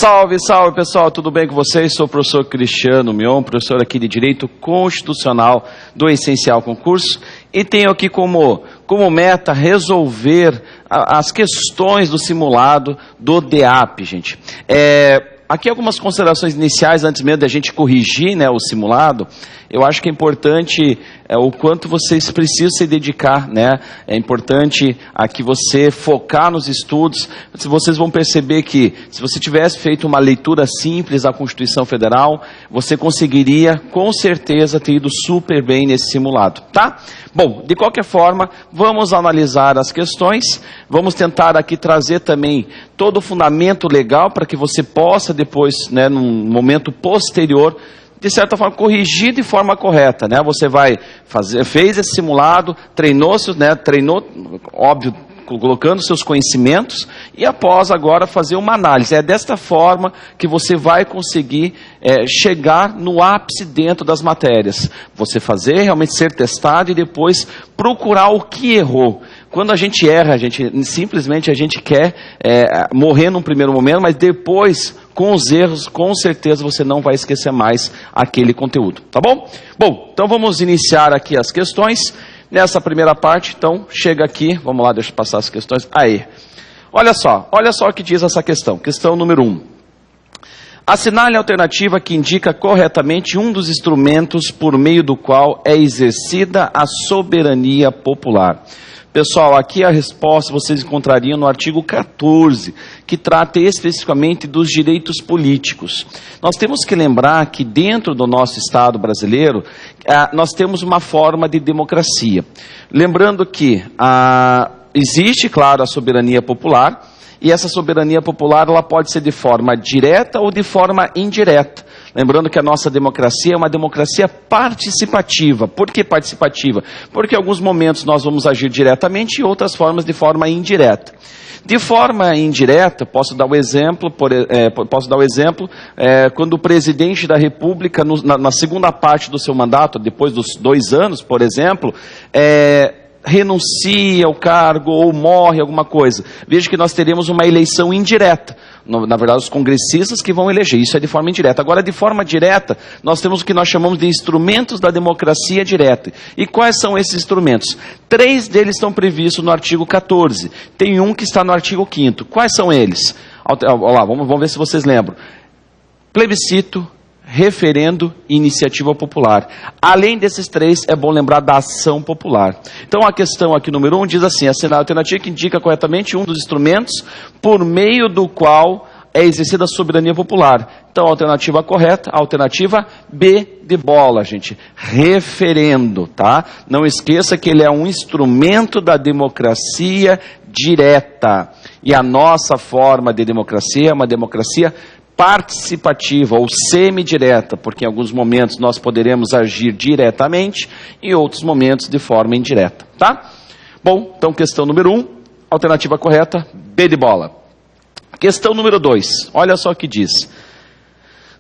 Salve, salve pessoal, tudo bem com vocês? Sou o professor Cristiano Mion, professor aqui de Direito Constitucional do Essencial Concurso, e tenho aqui como meta resolver as questões do simulado do DEAP, gente. Aqui algumas considerações iniciais, antes mesmo da gente corrigir, né, o simulado. Eu acho que é importante o quanto vocês precisam se dedicar, né? É importante aqui você focar nos estudos. Vocês vão perceber que se você tivesse feito uma leitura simples da Constituição Federal, você conseguiria com certeza ter ido super bem nesse simulado, tá? Bom, de qualquer forma, vamos analisar as questões, vamos tentar aqui trazer também todo o fundamento legal para que você possa depois, né, num momento posterior, de certa forma, corrigir de forma correta, né? Você vai fez esse simulado, treinou, óbvio, colocando seus conhecimentos, e após agora fazer uma análise. É desta forma que você vai conseguir chegar no ápice dentro das matérias. Você fazer, realmente ser testado e depois procurar o que errou. Quando a gente erra, simplesmente a gente quer morrer num primeiro momento, mas depois, com os erros, com certeza você não vai esquecer mais aquele conteúdo, tá bom? Bom, então vamos iniciar aqui as questões. Nessa primeira parte, então, chega aqui, vamos lá, deixa eu passar as questões. Aí, olha só o que diz essa questão. Questão número 1. Assinale a alternativa que indica corretamente um dos instrumentos por meio do qual é exercida a soberania popular. Pessoal, aqui a resposta vocês encontrariam no artigo 14, que trata especificamente dos direitos políticos. Nós temos que lembrar que dentro do nosso Estado brasileiro, nós temos uma forma de democracia. Lembrando que existe, claro, a soberania popular, e essa soberania popular ela pode ser de forma direta ou de forma indireta. Lembrando que a nossa democracia é uma democracia participativa. Por que participativa? Porque em alguns momentos nós vamos agir diretamente e outras formas de forma indireta. De forma indireta, posso dar o exemplo, quando o presidente da República, na segunda parte do seu mandato, depois dos 2 anos, por exemplo, renuncia ao cargo ou morre alguma coisa. Veja que nós teremos uma eleição indireta. Na verdade, os congressistas que vão eleger. Isso é de forma indireta. Agora, de forma direta, nós temos o que nós chamamos de instrumentos da democracia direta. E quais são esses instrumentos? 3 deles estão previstos no artigo 14. Tem um que está no artigo 5º. Quais são eles? Vamos ver se vocês lembram. Plebiscito, referendo e iniciativa popular. Além desses 3, é bom lembrar da ação popular. Então a questão aqui número 1 diz assim: assinar a alternativa que indica corretamente um dos instrumentos por meio do qual é exercida a soberania popular. Então a alternativa correta, a alternativa B de bola, gente. Referendo, tá? Não esqueça que ele é um instrumento da democracia direta. E a nossa forma de democracia é uma democracia participativa ou semidireta, porque em alguns momentos nós poderemos agir diretamente e em outros momentos de forma indireta, tá? Bom, então questão número 1, alternativa correta, B de bola. Questão número 2, olha só o que diz.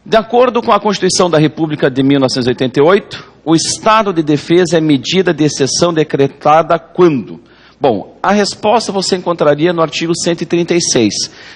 De acordo com a Constituição da República de 1988, o estado de defesa é medida de exceção decretada quando? Bom, a resposta você encontraria no artigo 136,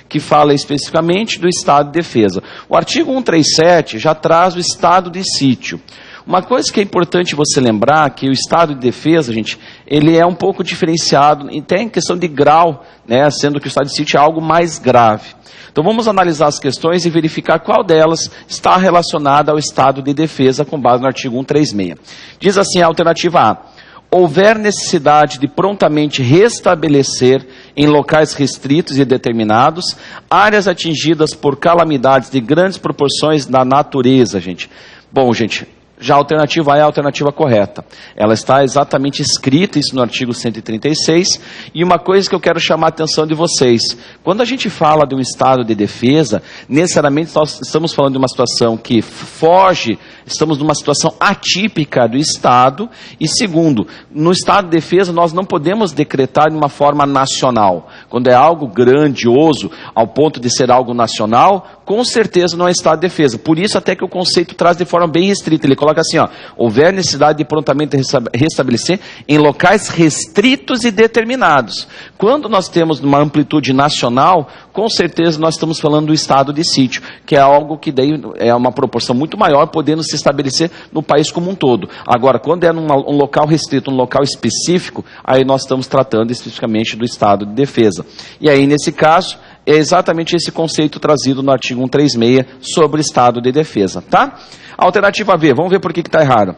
que fala especificamente do estado de defesa. O artigo 137 já traz o estado de sítio. Uma coisa que é importante você lembrar, que o estado de defesa, gente, ele é um pouco diferenciado, até em questão de grau, né, sendo que o estado de sítio é algo mais grave. Então vamos analisar as questões e verificar qual delas está relacionada ao estado de defesa com base no artigo 136. Diz assim a alternativa A: houver necessidade de prontamente restabelecer em locais restritos e determinados áreas atingidas por calamidades de grandes proporções da natureza, gente. Bom, gente, já a alternativa A é a alternativa correta. Ela está exatamente escrita, isso no artigo 136, e uma coisa que eu quero chamar a atenção de vocês. Quando a gente fala de um estado de defesa, necessariamente nós estamos falando de uma situação que foge, estamos numa situação atípica do Estado, e segundo, no estado de defesa nós não podemos decretar de uma forma nacional. Quando é algo grandioso, ao ponto de ser algo nacional, com certeza não é estado de defesa. Por isso até que o conceito traz de forma bem restrita, ele coloca coloca assim, ó, houver necessidade de prontamente restabelecer em locais restritos e determinados. Quando nós temos uma amplitude nacional, com certeza nós estamos falando do estado de sítio, que é algo que daí é uma proporção muito maior, podendo se estabelecer no país como um todo. Agora, quando é um local restrito, um local específico, aí nós estamos tratando especificamente do estado de defesa. E aí, nesse caso, é exatamente esse conceito trazido no artigo 136 sobre estado de defesa, tá? Alternativa B, vamos ver por que está errado.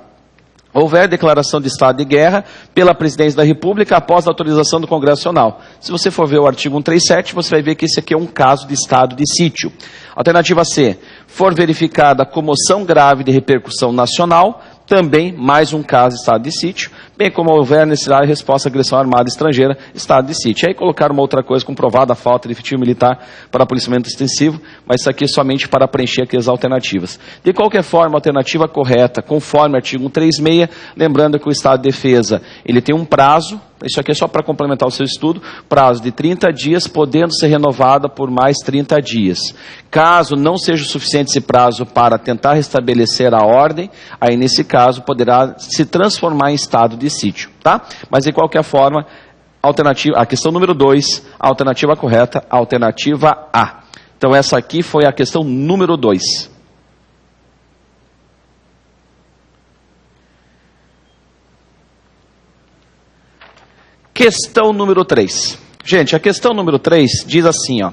Houver declaração de estado de guerra pela presidência da República após a autorização do Congresso Nacional. Se você for ver o artigo 137, você vai ver que esse aqui é um caso de estado de sítio. Alternativa C, for verificada comoção grave de repercussão nacional, também mais um caso de estado de sítio, bem como houver necessidade de resposta à agressão armada estrangeira, estado de sítio. Aí colocaram uma outra coisa, comprovada a falta de efetivo militar para policiamento extensivo, mas isso aqui é somente para preencher aqui as alternativas. De qualquer forma, a alternativa correta, conforme o artigo 136, lembrando que o estado de defesa, ele tem um prazo, isso aqui é só para complementar o seu estudo, prazo de 30 dias, podendo ser renovada por mais 30 dias. Caso não seja o suficiente esse prazo para tentar restabelecer a ordem, aí nesse caso poderá se transformar em estado de sítio, tá? Mas de qualquer forma, a questão número 2, a alternativa correta, a alternativa A. Então essa aqui foi a questão número 2. Questão número 3. Gente, a questão número 3 diz assim, ó.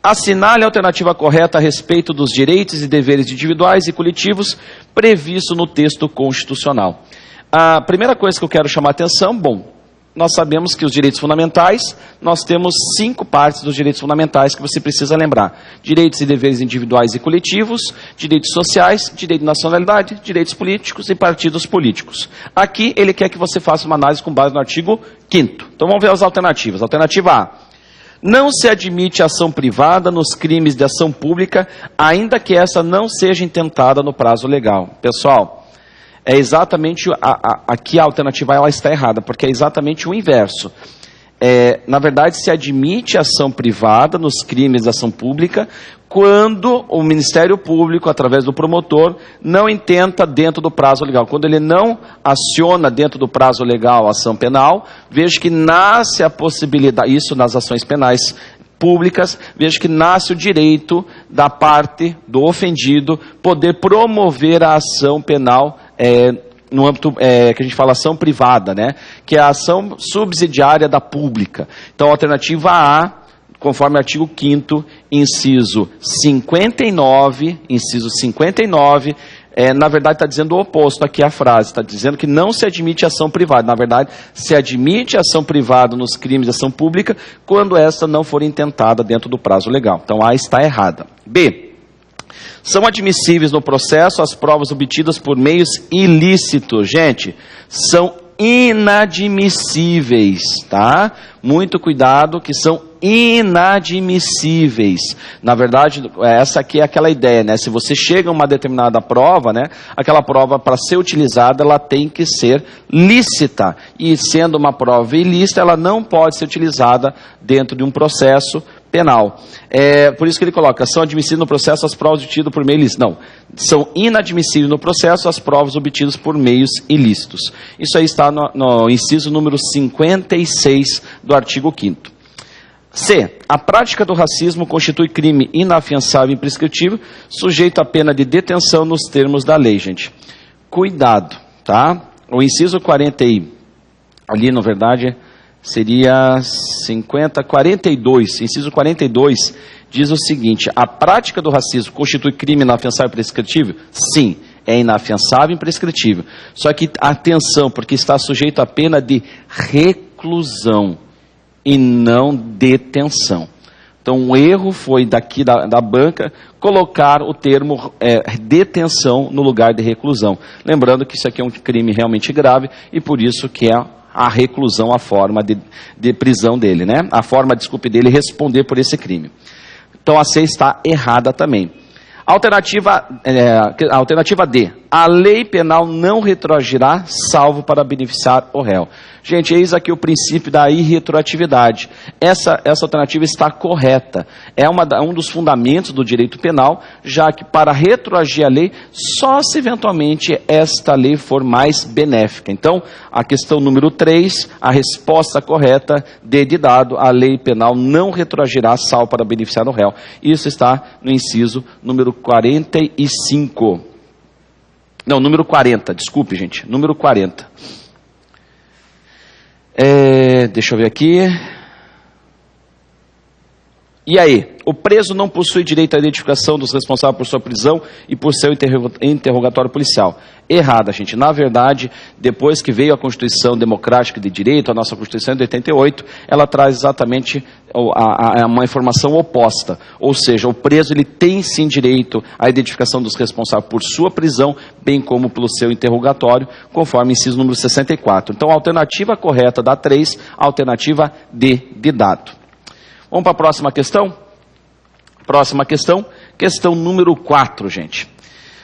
Assinale a alternativa correta a respeito dos direitos e deveres individuais e coletivos previsto no texto constitucional. A primeira coisa que eu quero chamar a atenção, bom, nós sabemos que os direitos fundamentais, nós temos 5 partes dos direitos fundamentais que você precisa lembrar. Direitos e deveres individuais e coletivos, direitos sociais, direito de nacionalidade, direitos políticos e partidos políticos. Aqui ele quer que você faça uma análise com base no artigo 5º. Então vamos ver as alternativas. Alternativa A. Não se admite ação privada nos crimes de ação pública, ainda que essa não seja intentada no prazo legal. Pessoal, é exatamente, aqui a alternativa ela está errada, porque é exatamente o inverso. Na verdade, se admite ação privada nos crimes de ação pública, quando o Ministério Público, através do promotor, não intenta dentro do prazo legal. Quando ele não aciona dentro do prazo legal a ação penal, veja que nasce a possibilidade, isso nas ações penais públicas, veja que nasce o direito da parte do ofendido poder promover a ação penal no âmbito que a gente fala ação privada, né? Que é a ação subsidiária da pública. Então, a alternativa A, conforme o artigo 5º, inciso 59, na verdade está dizendo o oposto aqui a frase, está dizendo que não se admite ação privada. Na verdade, se admite ação privada nos crimes de ação pública quando esta não for intentada dentro do prazo legal. Então, A está errada. B. São admissíveis no processo as provas obtidas por meios ilícitos. Gente, são inadmissíveis, tá? Muito cuidado que são inadmissíveis. Na verdade, essa aqui é aquela ideia, né? Se você chega a uma determinada prova, né? Aquela prova, para ser utilizada, ela tem que ser lícita. E sendo uma prova ilícita, ela não pode ser utilizada dentro de um processo penal. Por isso que ele coloca, são admissíveis no processo as provas obtidas por meio ilícito. Não, são inadmissíveis no processo as provas obtidas por meios ilícitos. Isso aí está no inciso número 56 do artigo 5º. C. A prática do racismo constitui crime inafiançável e imprescritível, sujeito à pena de detenção nos termos da lei, gente. Cuidado, tá? O inciso 40 ali, na verdade, seria 42, inciso 42, diz o seguinte, a prática do racismo constitui crime inafiançável e imprescritível? Sim, é inafiançável e imprescritível. Só que, atenção, porque está sujeito à pena de reclusão e não detenção. Então, o erro foi daqui da banca colocar o termo detenção no lugar de reclusão. Lembrando que isso aqui é um crime realmente grave e por isso que é a reclusão, a forma de prisão dele, né? A forma, desculpe, dele responder por esse crime. Então, a C está errada também. Alternativa D. a lei penal não retroagirá, salvo para beneficiar o réu. Gente, eis aqui o princípio da irretroatividade. Essa alternativa está correta. É um dos fundamentos do direito penal, já que para retroagir a lei, só se eventualmente esta lei for mais benéfica. Então, a questão número 3, a resposta correta, D de dado, a lei penal não retroagirá, salvo para beneficiar o réu. Isso está no inciso número 45. Não, número 40, desculpe, gente, número 40. Deixa eu ver aqui. E aí? O preso não possui direito à identificação dos responsáveis por sua prisão e por seu interrogatório policial. Errada, gente. Na verdade, depois que veio a Constituição Democrática de Direito, a nossa Constituição de 88, ela traz exatamente uma informação oposta. Ou seja, o preso ele tem sim direito à identificação dos responsáveis por sua prisão, bem como pelo seu interrogatório, conforme inciso número 64. Então, a alternativa correta da 3, a alternativa D de dado. Vamos para a próxima questão? Próxima questão, questão número 4, gente.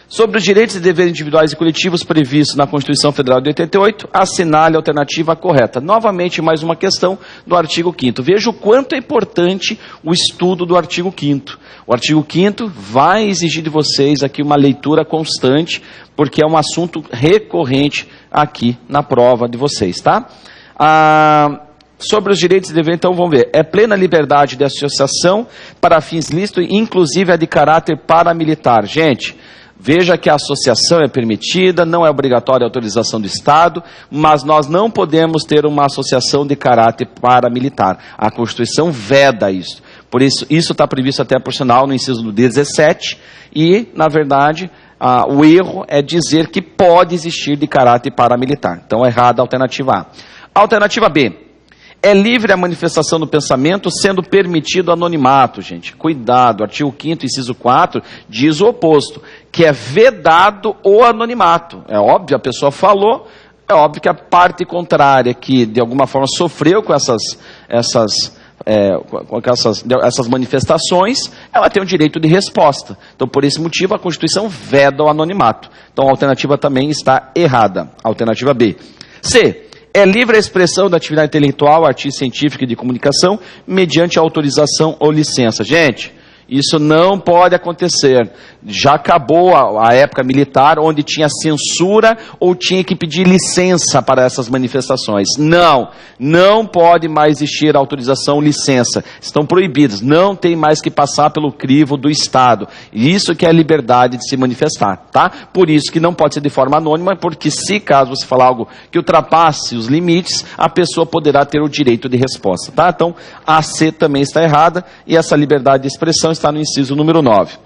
Sobre os direitos e deveres individuais e coletivos previstos na Constituição Federal de 88, assinale a alternativa correta. Novamente, mais uma questão do artigo 5º. Veja o quanto é importante o estudo do artigo 5º. O artigo 5º vai exigir de vocês aqui uma leitura constante, porque é um assunto recorrente aqui na prova de vocês, tá? Sobre os direitos e deveres, então vamos ver. É plena liberdade de associação para fins lícitos, inclusive a de caráter paramilitar. Gente, veja que a associação é permitida, não é obrigatória a autorização do Estado, mas nós não podemos ter uma associação de caráter paramilitar. A Constituição veda isso. Por isso, isso está previsto até por sinal no inciso 17 e, na verdade, o erro é dizer que pode existir de caráter paramilitar. Então, é errada a alternativa A. Alternativa B. É livre a manifestação do pensamento, sendo permitido anonimato, gente. Cuidado, artigo 5º, inciso 4, diz o oposto, que é vedado o anonimato. É óbvio, a pessoa falou, é óbvio que a parte contrária, que de alguma forma sofreu com essas manifestações, ela tem o direito de resposta. Então, por esse motivo, a Constituição veda o anonimato. Então, a alternativa também está errada. Alternativa B. C. É livre a expressão da atividade intelectual, artística, científica e de comunicação, mediante autorização ou licença. Gente, isso não pode acontecer. Já acabou a época militar, onde tinha censura ou tinha que pedir licença para essas manifestações. Não pode mais existir autorização ou licença. Estão proibidas. Não tem mais que passar pelo crivo do Estado. Isso que é a liberdade de se manifestar, tá? Por isso que não pode ser de forma anônima, porque se caso você falar algo que ultrapasse os limites, a pessoa poderá ter o direito de resposta, tá? Então, a C também está errada e essa liberdade de expressão está no inciso número 9.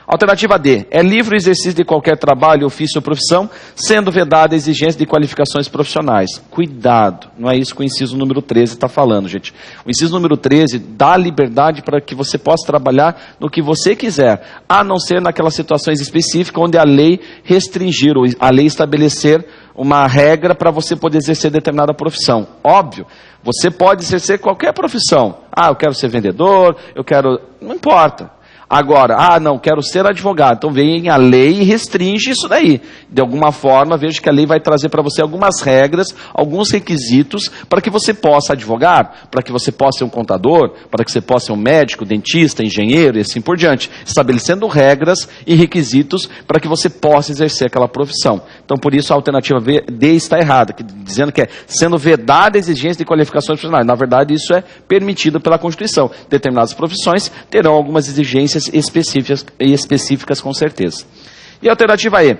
Alternativa D. É livre o exercício de qualquer trabalho, ofício ou profissão, sendo vedada a exigência de qualificações profissionais. Cuidado, não é isso que o inciso número 13 está falando, gente. O inciso número 13 dá liberdade para que você possa trabalhar no que você quiser, a não ser naquelas situações específicas onde a lei restringir, ou a lei estabelecer uma regra para você poder exercer determinada profissão. Óbvio, você pode exercer qualquer profissão. Eu quero ser vendedor, não importa. Agora, não, quero ser advogado. Então vem a lei e restringe isso daí. De alguma forma, vejo que a lei vai trazer para você algumas regras, alguns requisitos para que você possa advogar, para que você possa ser um contador, para que você possa ser um médico, dentista, engenheiro e assim por diante. Estabelecendo regras e requisitos para que você possa exercer aquela profissão. Então, por isso, a alternativa D está errada, dizendo que é sendo vedada a exigência de qualificações profissionais. Na verdade, isso é permitido pela Constituição. Determinadas profissões terão algumas exigências específicas com certeza. E a alternativa E.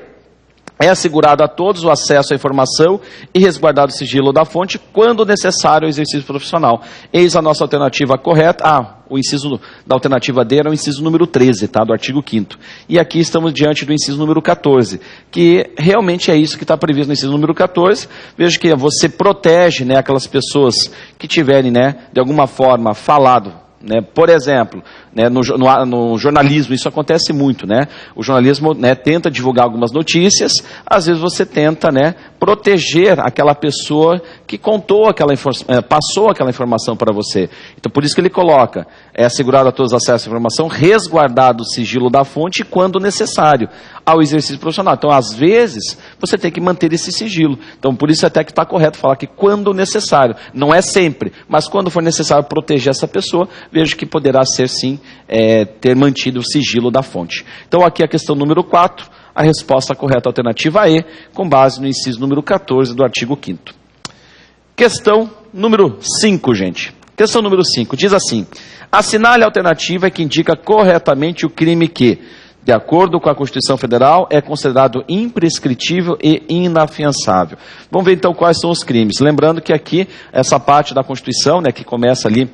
É assegurado a todos o acesso à informação e resguardado o sigilo da fonte quando necessário o exercício profissional. Eis a nossa alternativa correta. O inciso da alternativa D era o inciso número 13, tá, do artigo 5º. E aqui estamos diante do inciso número 14, que realmente é isso que está previsto no inciso número 14. Veja que você protege, aquelas pessoas que tiverem, de alguma forma, falado né? Por exemplo, né, no jornalismo isso acontece muito, né? O jornalismo, né, tenta divulgar algumas notícias, às vezes você tenta, né, proteger aquela pessoa que contou passou aquela informação para você. Então por isso que ele coloca, é assegurado a todos acesso à informação, resguardado o sigilo da fonte quando necessário ao exercício profissional. Então às vezes você tem que manter esse sigilo. Então por isso até que está correto falar que quando necessário, não é sempre, mas quando for necessário proteger essa pessoa, vejo que poderá ser sim, ter mantido o sigilo da fonte. Então aqui a questão número 4, a resposta correta alternativa E, com base no inciso número 14 do artigo 5º. Questão número 5, gente. Questão número 5, diz assim: assinale a alternativa que indica corretamente o crime que, de acordo com a Constituição Federal, é considerado imprescritível e inafiançável. Vamos ver então quais são os crimes. Lembrando que aqui, essa parte da Constituição, né, que começa ali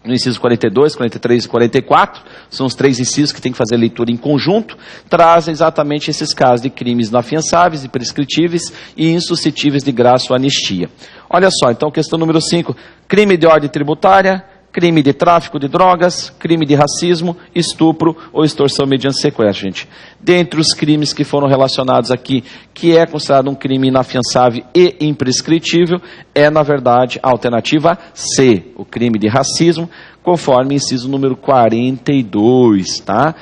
no inciso 42, 43 e 44, são os 3 incisos que tem que fazer a leitura em conjunto, trazem exatamente esses casos de crimes inafiançáveis, imprescritíveis e insuscetíveis de graça ou anistia. Olha só, então, questão número 5, crime de ordem tributária, crime de tráfico de drogas, crime de racismo, estupro ou extorsão mediante sequestro, gente. Dentre os crimes que foram relacionados aqui, que é considerado um crime inafiançável e imprescritível, é, na verdade, a alternativa C, o crime de racismo, conforme inciso número 42, tá?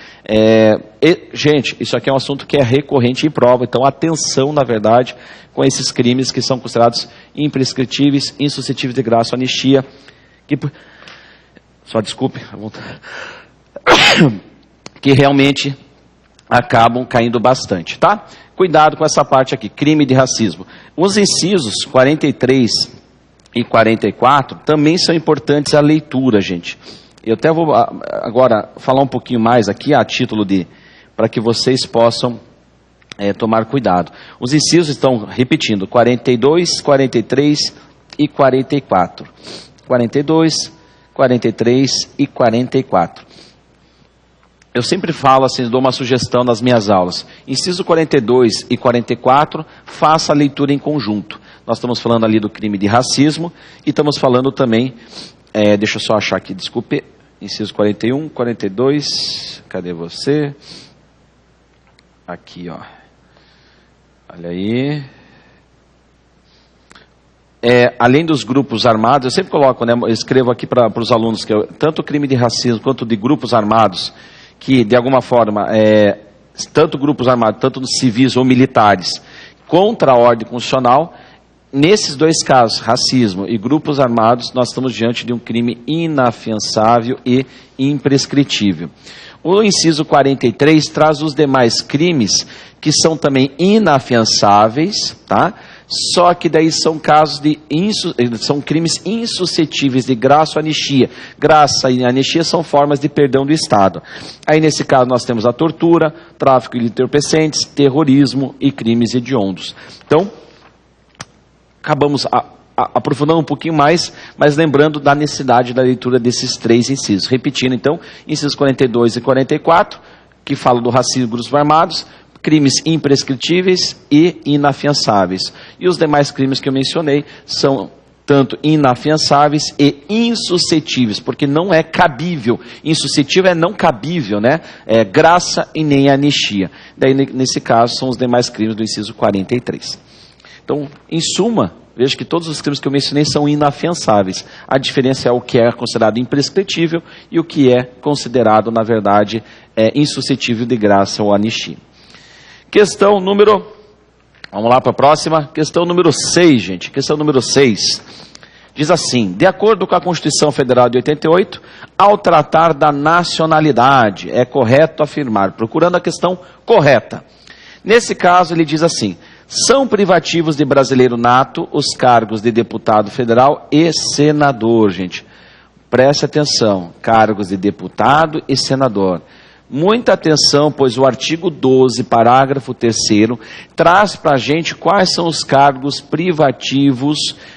Gente, isso aqui é um assunto que é recorrente em prova, então atenção, na verdade, com esses crimes que são considerados imprescritíveis, insuscetíveis de graça ou anistia, que realmente acabam caindo bastante, tá? Cuidado com essa parte aqui, crime de racismo. Os incisos 43 e 44 também são importantes a leitura, gente. Eu até vou agora falar um pouquinho mais aqui a título para que vocês possam tomar cuidado. Os incisos estão repetindo, 42, 43 e 44. 42, 43 e 44. Eu sempre falo assim, dou uma sugestão nas minhas aulas. Inciso 42 e 44, faça a leitura em conjunto. Nós estamos falando ali do crime de racismo e estamos falando também, deixa eu só achar aqui, desculpe, inciso 41, 42, cadê você? Aqui, ó. Olha aí. Além dos grupos armados, eu sempre coloco, né, eu escrevo aqui para os alunos, que tanto o crime de racismo quanto de grupos armados, que de alguma forma, tanto grupos armados, tanto civis ou militares, contra a ordem constitucional, nesses 2 casos, racismo e grupos armados, nós estamos diante de um crime inafiançável e imprescritível. O inciso 43 traz os demais crimes que são também inafiançáveis, tá? Só que daí são casos são crimes insuscetíveis de graça ou anistia. Graça e anistia são formas de perdão do Estado. Aí nesse caso nós temos a tortura, tráfico de entorpecentes, terrorismo e crimes hediondos. Então, acabamos aprofundando um pouquinho mais, mas lembrando da necessidade da leitura desses 3 incisos. Repetindo então, incisos 42 e 44, que falam do racismo e grupos armados, crimes imprescritíveis e inafiançáveis. E os demais crimes que eu mencionei são tanto inafiançáveis e insuscetíveis, porque não é cabível. Insuscetível é não cabível, né? É graça e nem anistia. Daí, nesse caso, são os demais crimes do inciso 43. Então, em suma, veja que todos os crimes que eu mencionei são inafiançáveis. A diferença é o que é considerado imprescritível e o que é considerado, na verdade, insuscetível de graça ou anistia. Questão número, vamos lá para a próxima, questão número 6, gente, questão número 6, diz assim: de acordo com a Constituição Federal de 88, ao tratar da nacionalidade, é correto afirmar, procurando a questão correta. Nesse caso, ele diz assim: são privativos de brasileiro nato os cargos de deputado federal e senador, gente. Preste atenção, cargos de deputado e senador. Muita atenção, pois o artigo 12, parágrafo 3º, traz para a gente quais são os cargos privativos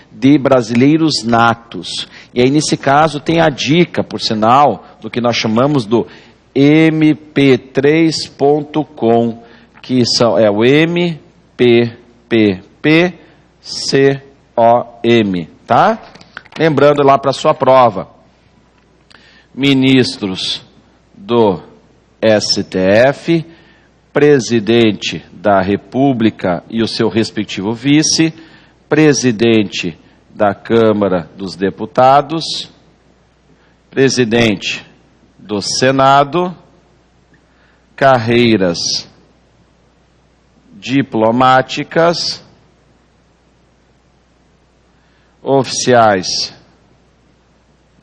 de brasileiros natos. E aí, nesse caso, tem a dica, por sinal, do que nós chamamos do mp3.com, que é o MPPPCOM, tá? Lembrando lá para a sua prova. ministros do STF, presidente da República e o seu respectivo vice, presidente da Câmara dos Deputados, presidente do Senado, carreiras diplomáticas, oficiais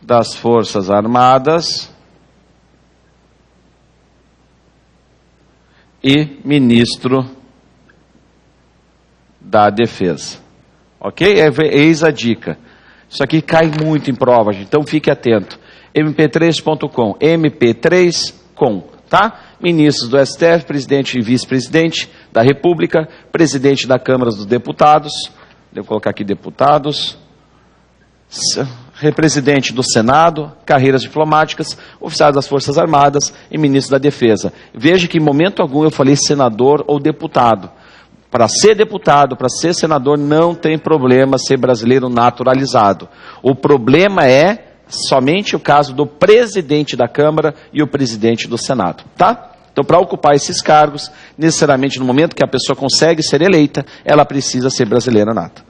das Forças Armadas e ministro da Defesa. Ok? Eis a dica. Isso aqui cai muito em prova, gente, então fique atento. mp3.com, mp3.com, tá? Ministros do STF, presidente e vice-presidente da República, presidente da Câmara dos Deputados, devo colocar aqui deputados, presidente do Senado, carreiras diplomáticas, oficiais das Forças Armadas e ministro da Defesa. Veja que em momento algum eu falei senador ou deputado. Para ser deputado, para ser senador, não tem problema ser brasileiro naturalizado. O problema é somente o caso do presidente da Câmara e o presidente do Senado, tá? Então, para ocupar esses cargos, necessariamente no momento que a pessoa consegue ser eleita, ela precisa ser brasileira nata.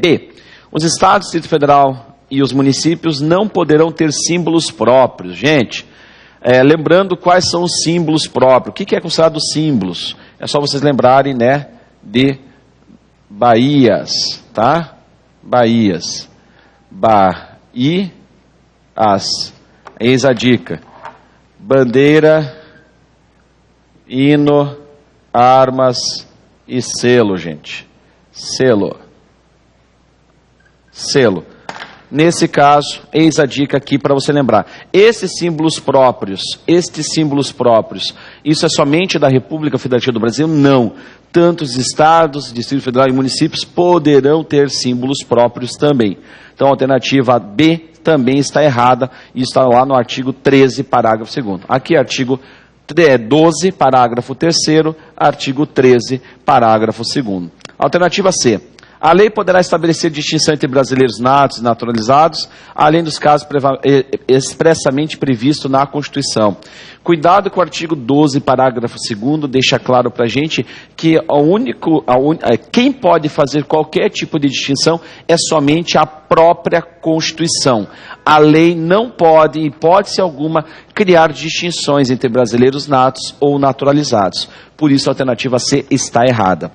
B. Os estados, Distrito Federal e os municípios não poderão ter símbolos próprios. Gente, lembrando quais são os símbolos próprios. O que é considerado símbolos? É só vocês lembrarem, né, de Bahias, tá? Bahias. Eis a dica. Bandeira, hino, armas e selo, gente. Selo. Nesse caso, eis a dica aqui para você lembrar. Estes símbolos próprios, isso é somente da República Federativa do Brasil? Não. Tantos estados, Distrito Federal e municípios poderão ter símbolos próprios também. Então, a alternativa B também está errada, e está lá no artigo 13, parágrafo 2º. Aqui, artigo 12, parágrafo 3º, artigo 13, parágrafo 2º. Alternativa C. A lei poderá estabelecer distinção entre brasileiros natos e naturalizados, além dos casos expressamente previstos na Constituição. Cuidado com o artigo 12, parágrafo 2º, deixa claro para a gente que quem pode fazer qualquer tipo de distinção é somente a própria Constituição. A lei não pode, em hipótese alguma, criar distinções entre brasileiros natos ou naturalizados. Por isso, a alternativa C está errada.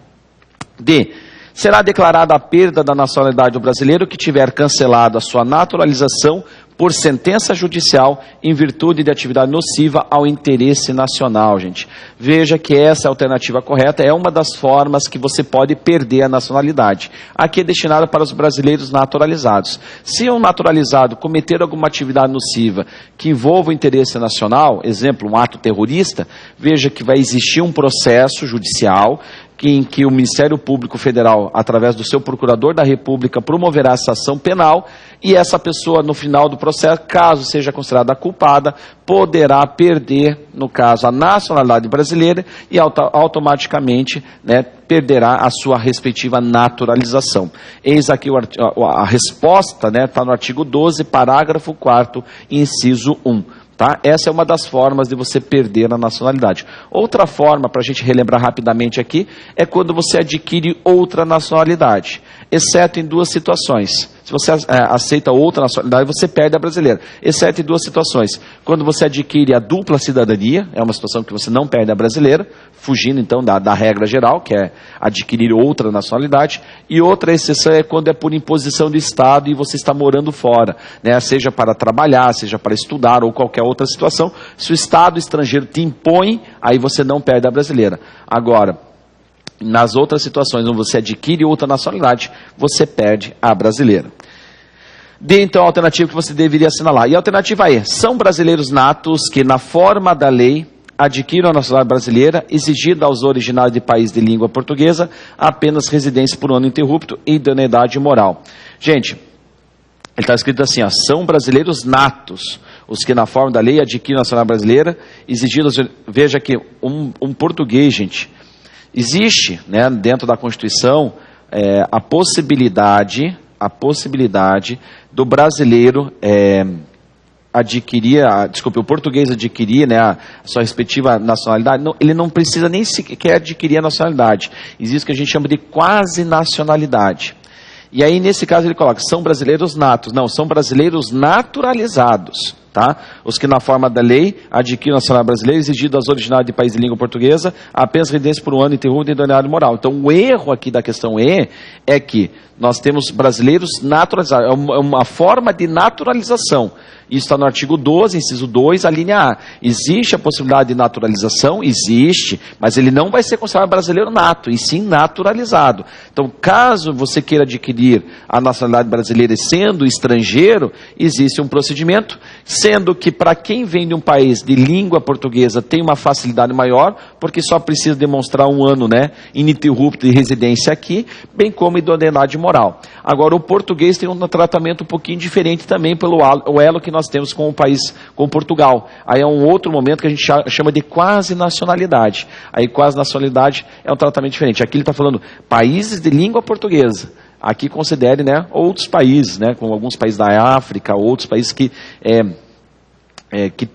D. Será declarada a perda da nacionalidade do brasileiro que tiver cancelado a sua naturalização por sentença judicial em virtude de atividade nociva ao interesse nacional, gente. Veja que essa alternativa correta é uma das formas que você pode perder a nacionalidade. Aqui é destinada para os brasileiros naturalizados. Se um naturalizado cometer alguma atividade nociva que envolva o interesse nacional, exemplo, um ato terrorista, veja que vai existir um processo judicial em que o Ministério Público Federal, através do seu Procurador da República, promoverá essa ação penal, e essa pessoa, no final do processo, caso seja considerada culpada, poderá perder, no caso, a nacionalidade brasileira e automaticamente, né, perderá a sua respectiva naturalização. Eis aqui a resposta, né, está no artigo 12, parágrafo 4º, inciso 1. Tá? Essa é uma das formas de você perder a nacionalidade. Outra forma, para a gente relembrar rapidamente aqui, é quando você adquire outra nacionalidade, exceto em duas situações. Se você aceita outra nacionalidade, você perde a brasileira, exceto em duas situações. Quando você adquire a dupla cidadania, é uma situação que você não perde a brasileira, fugindo então da regra geral, que é adquirir outra nacionalidade, e outra exceção é quando é por imposição do Estado e você está morando fora, né? Seja para trabalhar, seja para estudar ou qualquer outra situação. Se o Estado estrangeiro te impõe, aí você não perde a brasileira. Agora, nas outras situações onde você adquire outra nacionalidade, você perde a brasileira. Dê então a alternativa que você deveria assinalar. E a alternativa E: são brasileiros natos que, na forma da lei, adquiram a nacionalidade brasileira, exigida aos originários de país de língua portuguesa, apenas residência por ano ininterrupto e idoneidade moral. Gente, ele está escrito assim, ó, são brasileiros natos, os que na forma da lei adquirem a nacionalidade brasileira, exigidos. Veja que um português, gente, existe, né, dentro da Constituição, a possibilidade do brasileiro o português adquirir, né, a sua respectiva nacionalidade, ele não precisa nem sequer adquirir a nacionalidade. Existe o que a gente chama de quase nacionalidade. E aí, nesse caso, ele coloca, são brasileiros natos. Não, são brasileiros naturalizados, tá? Os que, na forma da lei, adquirem a nacionalidade brasileira, exigido aos originários de país de língua portuguesa, apenas residência por um ano interrupto e idoneidade moral. Então, o erro aqui da questão E é que nós temos brasileiros naturalizados. É uma forma de naturalização. Isso está no artigo 12, inciso 2, a linha A. Existe a possibilidade de naturalização? Existe, mas ele não vai ser considerado brasileiro nato, e sim naturalizado. Então, caso você queira adquirir a nacionalidade brasileira sendo estrangeiro, existe um procedimento, sendo que para quem vem de um país de língua portuguesa tem uma facilidade maior, porque só precisa demonstrar um ano, né, ininterrupto de residência aqui, bem como idoneidade moral. Agora, o português tem um tratamento um pouquinho diferente também pelo elo que nós temos com o país, com Portugal. Aí é um outro momento que a gente chama de quase nacionalidade. Aí quase nacionalidade é um tratamento diferente. Aqui ele está falando países de língua portuguesa. Aqui considere, né, outros países, né, como alguns países da África, outros países que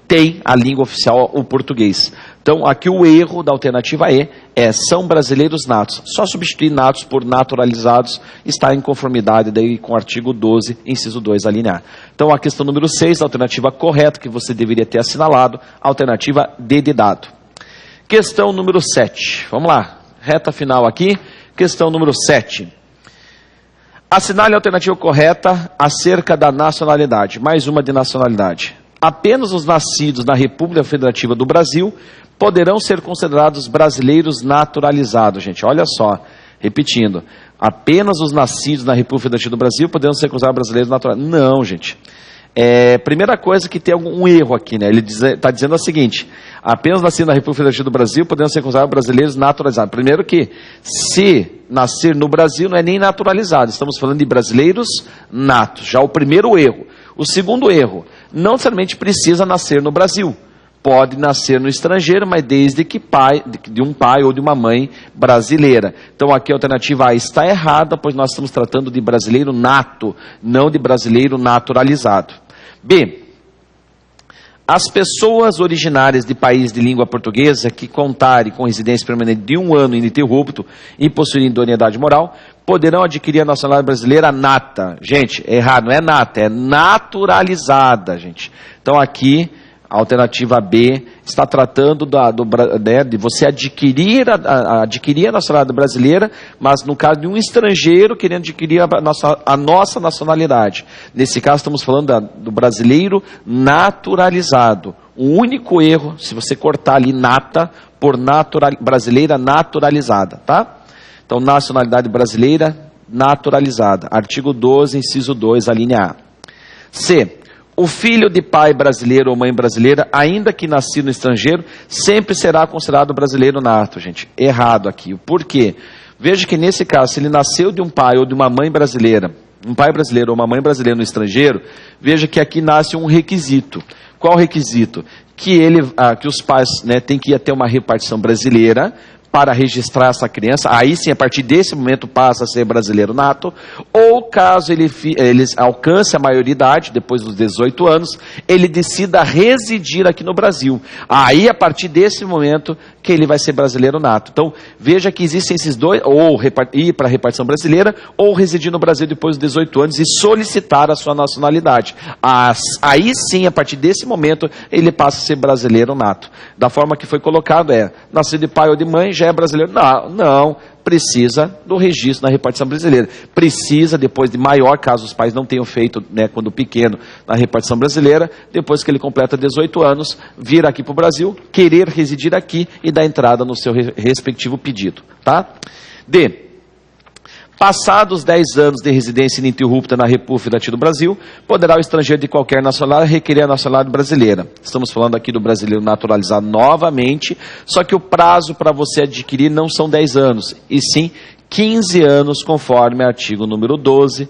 tem a língua oficial, o português. Então, aqui o erro da alternativa E são brasileiros natos. Só substituir natos por naturalizados está em conformidade daí com o artigo 12, inciso 2, a linha A. Então, a questão número 6, a alternativa correta, que você deveria ter assinalado, alternativa D de dado. Questão número 7. Vamos lá, reta final aqui. Questão número 7. Assinale a alternativa correta acerca da nacionalidade. Mais uma de nacionalidade. Apenas os nascidos na República Federativa do Brasil poderão ser considerados brasileiros naturalizados, gente. Olha só, repetindo. Apenas os nascidos na República Federativa do Brasil poderão ser considerados brasileiros naturalizados. Não, gente. Primeira coisa que tem um erro aqui, né? Ele está dizendo o seguinte, apenas nascidos na República Federativa do Brasil poderão ser considerados brasileiros naturalizados. Primeiro que, se nascer no Brasil, não é nem naturalizado. Estamos falando de brasileiros natos. Já o primeiro erro. O segundo erro, não necessariamente precisa nascer no Brasil. Pode nascer no estrangeiro, mas desde que de um pai ou de uma mãe brasileira. Então aqui a alternativa A está errada, pois nós estamos tratando de brasileiro nato, não de brasileiro naturalizado. B. As pessoas originárias de país de língua portuguesa que contarem com residência permanente de um ano ininterrupto e possuírem idoneidade moral, poderão adquirir a nacionalidade brasileira nata. Gente, errado, não é nata, é naturalizada, gente. Então aqui, a alternativa B está tratando de você adquirir a nacionalidade brasileira, mas no caso de um estrangeiro querendo adquirir a nossa nacionalidade. Nesse caso estamos falando do brasileiro naturalizado. O único erro, se você cortar ali nata, por brasileira naturalizada, tá? Então, nacionalidade brasileira naturalizada. Artigo 12, inciso 2, a linha A. C. O filho de pai brasileiro ou mãe brasileira, ainda que nascido no estrangeiro, sempre será considerado brasileiro nato, gente. Errado aqui. Por quê? Veja que nesse caso, se ele nasceu de um pai ou de uma mãe brasileira, um pai brasileiro ou uma mãe brasileira no estrangeiro, veja que aqui nasce um requisito. Qual requisito? Que os pais, né, têm que ir até uma repartição brasileira para registrar essa criança, aí sim, a partir desse momento passa a ser brasileiro nato, ou caso ele alcance a maioridade, depois dos 18 anos, ele decida residir aqui no Brasil. Aí, a partir desse momento, que ele vai ser brasileiro nato. Então, veja que existem esses dois, ou ir para a repartição brasileira, ou residir no Brasil depois dos 18 anos e solicitar a sua nacionalidade. Aí sim, a partir desse momento, ele passa a ser brasileiro nato. Da forma que foi colocado, nascido de pai ou de mãe, já é brasileiro? Não, precisa do registro na repartição brasileira. Precisa, depois de maior, caso os pais não tenham feito, né, quando pequeno, na repartição brasileira, depois que ele completa 18 anos, vir aqui para o Brasil, querer residir aqui e dar entrada no seu respectivo pedido, tá? D. Passados 10 anos de residência ininterrupta na República Federativa do Brasil, poderá o estrangeiro de qualquer nacionalidade requerer a nacionalidade brasileira. Estamos falando aqui do brasileiro naturalizado novamente, só que o prazo para você adquirir não são 10 anos, e sim 15 anos, conforme artigo número 12,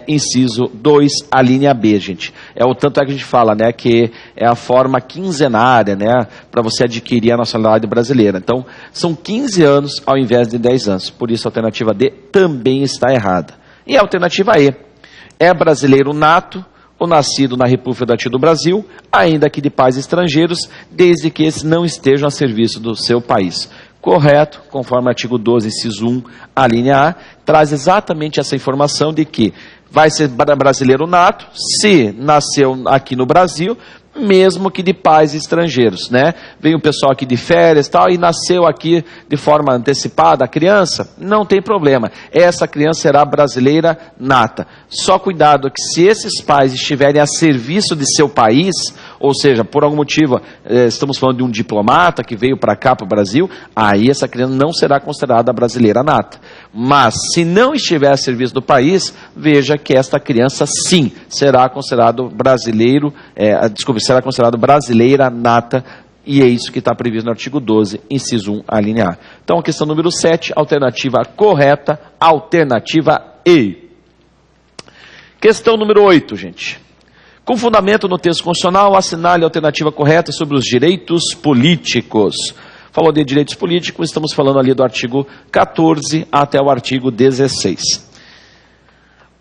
inciso 2, a linha B, gente. O tanto que a gente fala, né, que é a forma quinzenária, né, para você adquirir a nacionalidade brasileira. Então, são 15 anos ao invés de 10 anos. Por isso, a alternativa D também está errada. E a alternativa E. É brasileiro nato o nascido na República Federativa do Brasil, ainda que de pais estrangeiros, desde que esses não estejam a serviço do seu país. Correto, conforme o artigo 12, inciso 1, a linha A, traz exatamente essa informação de que vai ser brasileiro nato, se nasceu aqui no Brasil, mesmo que de pais estrangeiros, né? Vem o pessoal aqui de férias e tal, e nasceu aqui de forma antecipada a criança, não tem problema. Essa criança será brasileira nata. Só cuidado que se esses pais estiverem a serviço de seu país, ou seja, por algum motivo, estamos falando de um diplomata que veio para cá, para o Brasil, aí essa criança não será considerada brasileira nata. Mas se não estiver a serviço do país, veja que esta criança sim será considerado brasileiro, será considerado brasileira nata, e é isso que está previsto no artigo 12, inciso 1, a linha A. Então, a questão número 7, alternativa correta, alternativa E. Questão número 8, gente. Com fundamento no texto constitucional, assinale a alternativa correta sobre os direitos políticos. Falou de direitos políticos, estamos falando ali do artigo 14 até o artigo 16.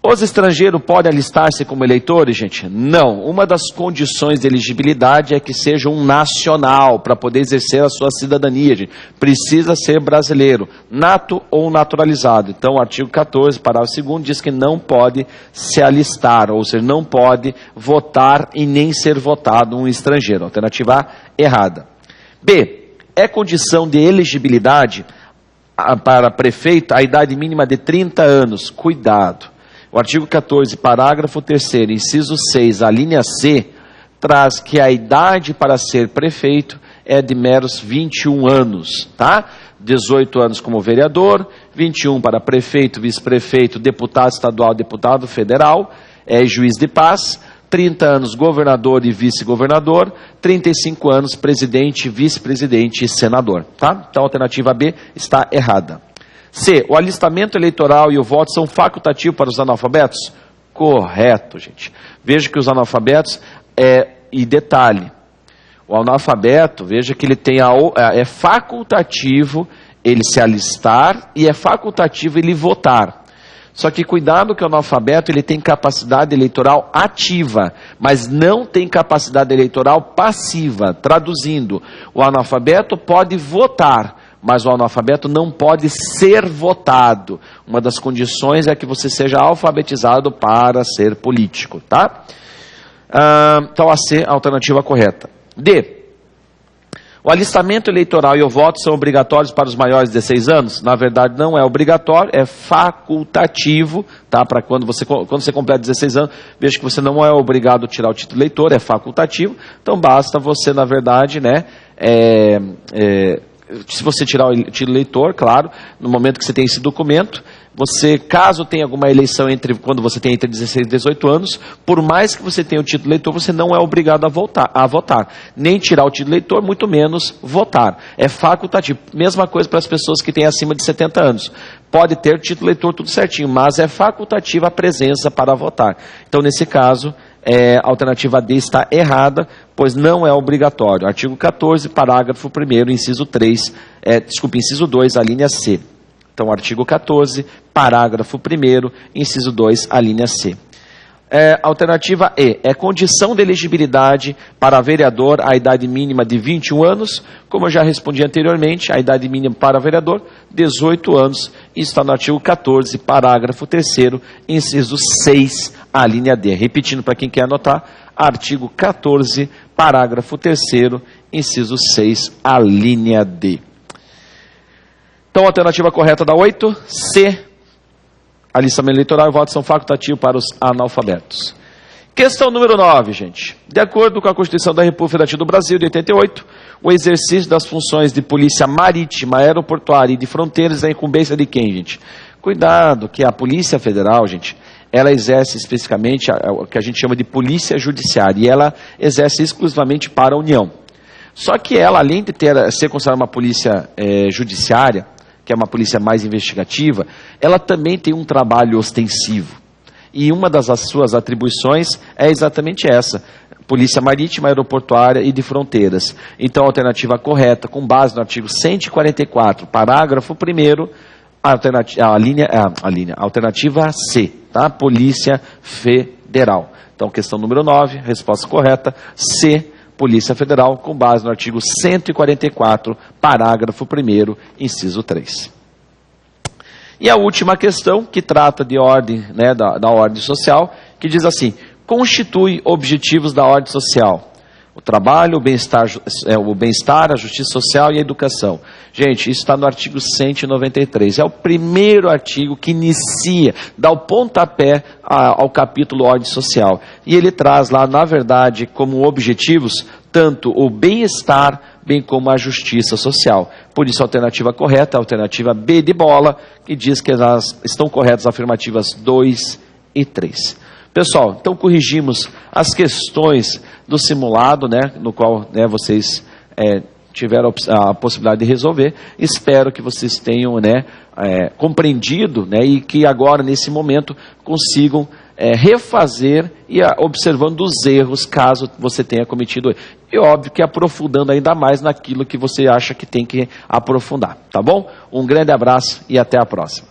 Os estrangeiros podem alistar-se como eleitores, gente? Não. Uma das condições de elegibilidade é que seja um nacional, para poder exercer a sua cidadania, gente. Precisa ser brasileiro, nato ou naturalizado. Então, o artigo 14, parágrafo 2º, diz que não pode se alistar, ou seja, não pode votar e nem ser votado um estrangeiro. Alternativa A, errada. B, é condição de elegibilidade para prefeito a idade mínima de 30 anos. Cuidado. O artigo 14, parágrafo 3º, inciso 6, a linha C, traz que a idade para ser prefeito é de meros 21 anos, tá? 18 anos como vereador, 21 para prefeito, vice-prefeito, deputado estadual, deputado federal, juiz de paz, 30 anos governador e vice-governador, 35 anos presidente, vice-presidente e senador, tá? Então a alternativa B está errada. C, o alistamento eleitoral e o voto são facultativos para os analfabetos? Correto, gente. Veja que os analfabetos, e detalhe, o analfabeto, veja que ele tem é facultativo ele se alistar e é facultativo ele votar. Só que cuidado que o analfabeto ele tem capacidade eleitoral ativa, mas não tem capacidade eleitoral passiva. Traduzindo, o analfabeto pode votar, mas o analfabeto não pode ser votado. Uma das condições é que você seja alfabetizado para ser político, tá? Então a C, a alternativa correta. D, o alistamento eleitoral e o voto são obrigatórios para os maiores de 16 anos? Na verdade não é obrigatório, é facultativo, tá? Para quando você completa 16 anos, veja que você não é obrigado a tirar o título de eleitor, é facultativo, então basta você, na verdade, né, se você tirar o título de eleitor, claro, no momento que você tem esse documento, você, caso tenha alguma eleição quando você tem entre 16 e 18 anos, por mais que você tenha o título de eleitor, você não é obrigado a votar. Nem tirar o título de eleitor, muito menos votar. É facultativo. Mesma coisa para as pessoas que têm acima de 70 anos. Pode ter título de eleitor tudo certinho, mas é facultativa a presença para votar. Então, nesse caso, a alternativa D está errada, pois não é obrigatório. Artigo 14, parágrafo 1º, inciso 3, inciso 2, a linha C. Então, artigo 14, parágrafo 1º, inciso 2, a linha C. Alternativa E, é condição de elegibilidade para vereador a idade mínima de 21 anos, como eu já respondi anteriormente, a idade mínima para vereador, 18 anos, isso está no artigo 14, parágrafo 3º, inciso 6, a linha D. Repetindo para quem quer anotar, artigo 14, parágrafo 3º, inciso 6, a linha D. Então, a alternativa correta da 8, C, alistamento eleitoral e votos são facultativos para os analfabetos. Questão número 9, gente. De acordo com a Constituição da República Federativa do Brasil, de 88, o exercício das funções de polícia marítima, aeroportuária e de fronteiras é incumbência de quem, gente? Cuidado, que a Polícia Federal, gente, ela exerce especificamente o que a gente chama de polícia judiciária, e ela exerce exclusivamente para a União. Só que ela, além de ser considerada uma polícia judiciária, que é uma polícia mais investigativa, ela também tem um trabalho ostensivo. E uma das suas atribuições é exatamente essa, polícia marítima, aeroportuária e de fronteiras. Então, a alternativa correta, com base no artigo 144, parágrafo 1º, a alternativa C, tá? Polícia Federal. Federal. Então, questão número 9, resposta correta, C, Polícia Federal, com base no artigo 144, parágrafo 1º, inciso 3. E a última questão, que trata de ordem, né, da ordem social, que diz assim: constitui objetivos da ordem social o trabalho, o bem-estar, a justiça social e a educação. Gente, isso está no artigo 193. É o primeiro artigo que inicia, dá o pontapé ao capítulo ordem social. E ele traz lá, na verdade, como objetivos, tanto o bem-estar, bem como a justiça social. Por isso, a alternativa correta é a alternativa B de bola, que diz que elas estão corretas as afirmativas 2 e 3. Pessoal, então corrigimos as questões do simulado, né, no qual, né, vocês tiveram a possibilidade de resolver. Espero que vocês tenham, né, compreendido, né, e que agora, nesse momento, consigam refazer e observando os erros, caso você tenha cometido. E óbvio que aprofundando ainda mais naquilo que você acha que tem que aprofundar, tá bom? Um grande abraço e até a próxima.